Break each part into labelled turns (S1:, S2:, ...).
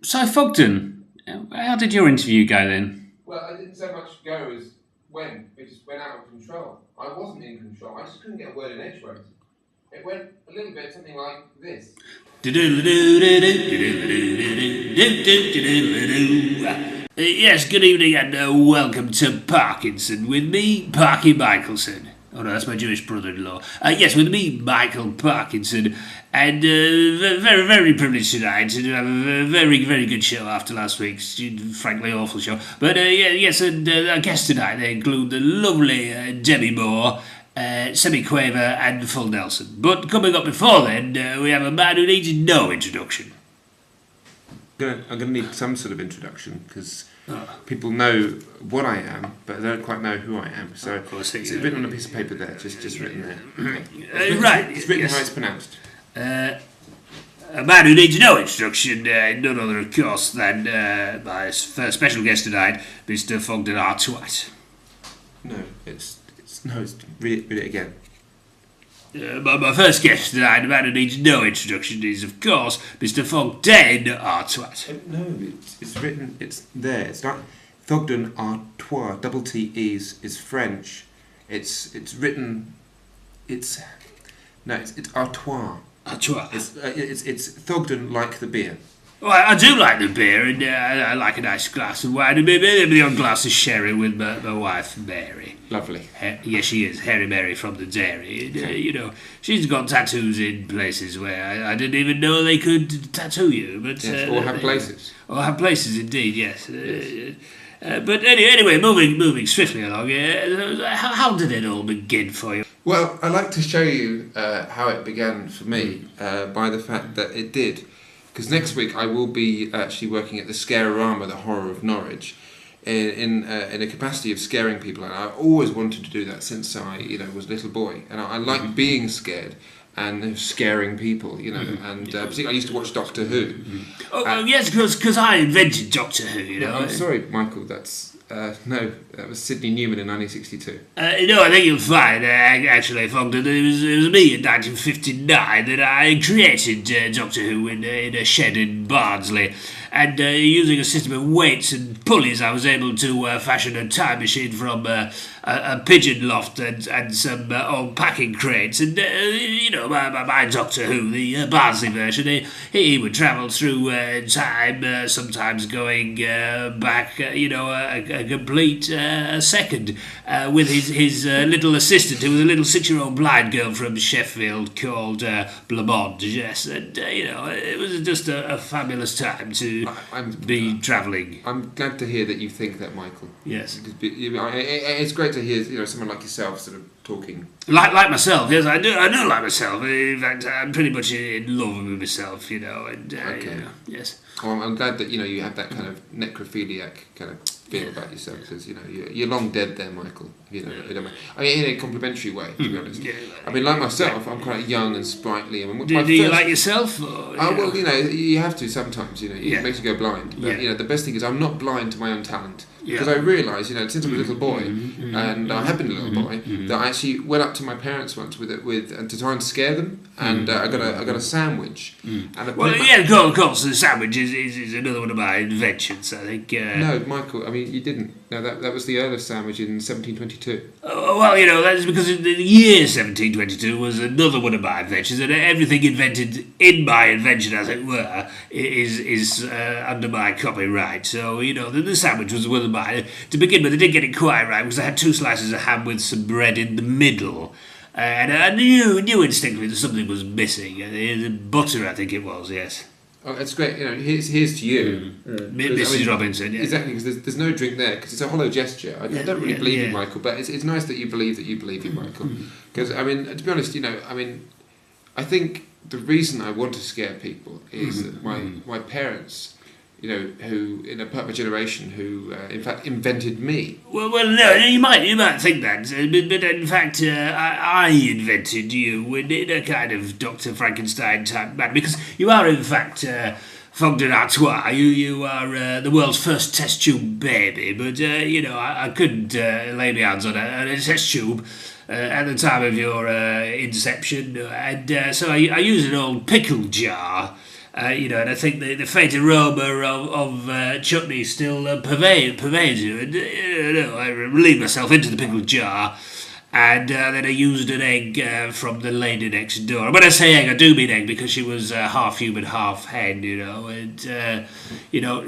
S1: So, Thogdon, how did your interview go then?
S2: Well, I didn't so much go as when. It just went out of control. I wasn't in control. I just couldn't get a word in edgeways. It went a little bit something like this.
S1: Yes, good evening and welcome to Parkinson with me, Parky Michelson. Oh no, that's my Jewish brother-in-law. Yes, with me, Michael Parkinson, and very, very privileged tonight to have a very, very good show after last week's frankly awful show. But yes, and our guests tonight, they include the lovely Debbie Moore, Semi-Quaver and Full Nelson. But coming up before then, we have a man who needs no introduction.
S3: I'm going to need some sort of introduction because people know what I am, but they don't quite know who I am. So
S1: of course,
S3: it's written on a piece of paper there, just written there.
S1: Right.
S3: It's written
S1: yes.
S3: how it's pronounced.
S1: A man who needs no introduction, none other, of course, than my first special guest tonight, Mr. Thogdon Atwatte.
S3: No, read it again.
S1: My first guest tonight, a man who needs no introduction, is, of course, Mr. Thogdon Atwatte.
S3: No, it's written, it's there. It's not Thogdon Atwatte. Double T is French. It's written. It's Artois.
S1: Atwatte.
S3: It's Thogdon like the beer.
S1: Well, I do like the beer, and I like a nice glass of wine, and maybe a glass of sherry with my wife, Mary.
S3: Lovely.
S1: Yes, she is, Harry Mary from the dairy. And, she's got tattoos in places where I didn't even know they could tattoo you. But
S3: Yes, or have places.
S1: Or have places, indeed, yes. But anyway, moving swiftly along, how did it all begin for you?
S3: Well, I'd like to show you how it began for me by the fact that it did. Because next week I will be actually working at the Scarorama, the Horror of Norwich, in a capacity of scaring people. And I always wanted to do that since I was a little boy. And I like being scared and scaring people, and particularly I used to watch Doctor Who.
S1: Yes, because I invented Doctor Who,
S3: I'm sorry, Michael, no, that was Sidney Newman in 1962.
S1: I think you'll find, actually, Thogdon, it was me in 1959 that I created Doctor Who in a shed in Barnsley. And using a system of weights and pulleys, I was able to fashion a time machine from a pigeon loft and some old packing crates. And, my Doctor Who, the Barnsley version, he would travel through time, sometimes going back, a complete second with his little assistant, who was a little 6-year-old blind girl from Sheffield called Blamond. Yes, and, it was just a fabulous time to be travelling.
S3: I'm glad to hear that you think that, Michael.
S1: Yes.
S3: It's great to hear someone like yourself sort of talking.
S1: Like myself, yes, I do like myself. In fact, I'm pretty much in love with myself, and
S3: Okay.
S1: yes.
S3: Well, I'm glad that you have that kind of necrophiliac kind of feel about yourself, because you're long dead there, Michael. I mean, in a complimentary way, to be honest.
S1: Yeah,
S3: I mean, like myself, I'm quite young and sprightly.
S1: Do you like yourself?
S3: Well, you have to sometimes. It makes you go blind. But the best thing is I'm not blind to my own talent. Because I realised, since I'm a little boy, and I have been a little boy, that I actually went up to my parents once with and to try and scare them, and I got a sandwich. And
S1: of course, the sandwich is another one of my inventions, I think.
S3: No, Michael, I mean, you didn't. No, that was the Earl of Sandwich in 1722.
S1: That's because the year 1722 was another one of my inventions, and everything invented in my invention, as it were, is under my copyright. So, the sandwich was one of mine. To begin with, I didn't get it quite right, because I had 2 slices of ham with some bread in the middle. And I knew instinctively that something was missing. Butter, I think it was, yes.
S3: Oh, that's great. Here's to you,
S1: Mrs. Robinson. Yeah.
S3: Exactly, because there's no drink there, because it's a hollow gesture. I don't really believe you, Michael, but it's nice that you believe you, Michael. Because to be honest, I think the reason I want to scare people is that my parents, who in a part of my generation, who in fact invented me.
S1: Well, no, you might think that, but in fact, I invented you in a kind of Dr. Frankenstein type manner, because you are in fact Thogdon Atwatte. You are the world's first test tube baby, but I couldn't lay my hands on a test tube at the time of your inception, and so I used an old pickle jar. And I think the faint aroma of chutney still pervades you. And I relieved myself into the pickle jar, and then I used an egg from the lady next door. And when I say egg, I do mean egg, because she was half human, half hen, and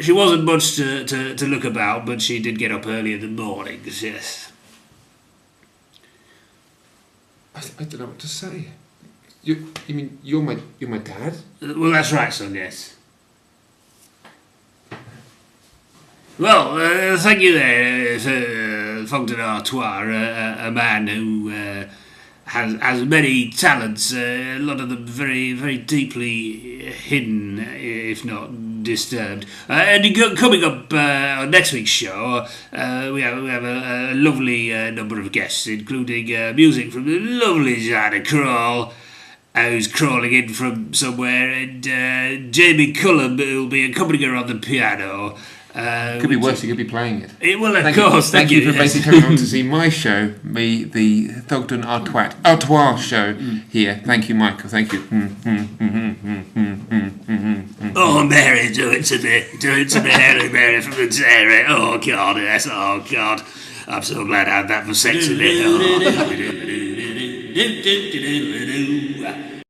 S1: she wasn't much to look about, but she did get up early in the mornings, yes.
S3: I don't know what to say. You mean you're my dad?
S1: Well, that's right, son, yes. Well, thank you there, Thogdon Atwatte, a man who has many talents, a lot of them very, very deeply hidden, if not disturbed. And coming up on next week's show, we have a lovely number of guests, including music from the lovely Zana Crawl, who's crawling in from somewhere, and Jamie Cullum, who'll be accompanying her on the piano.
S3: Could be worse, he could be playing it.
S1: Well, of course.
S3: Thank you for basically coming on to see my show, the Thogdon Atwatte show here. Thank you, Michael. Thank you.
S1: Oh, Mary, do it to me, Mary from the dairy. Oh, God, yes, oh, God. I'm so glad I had that vasectomy. Oh.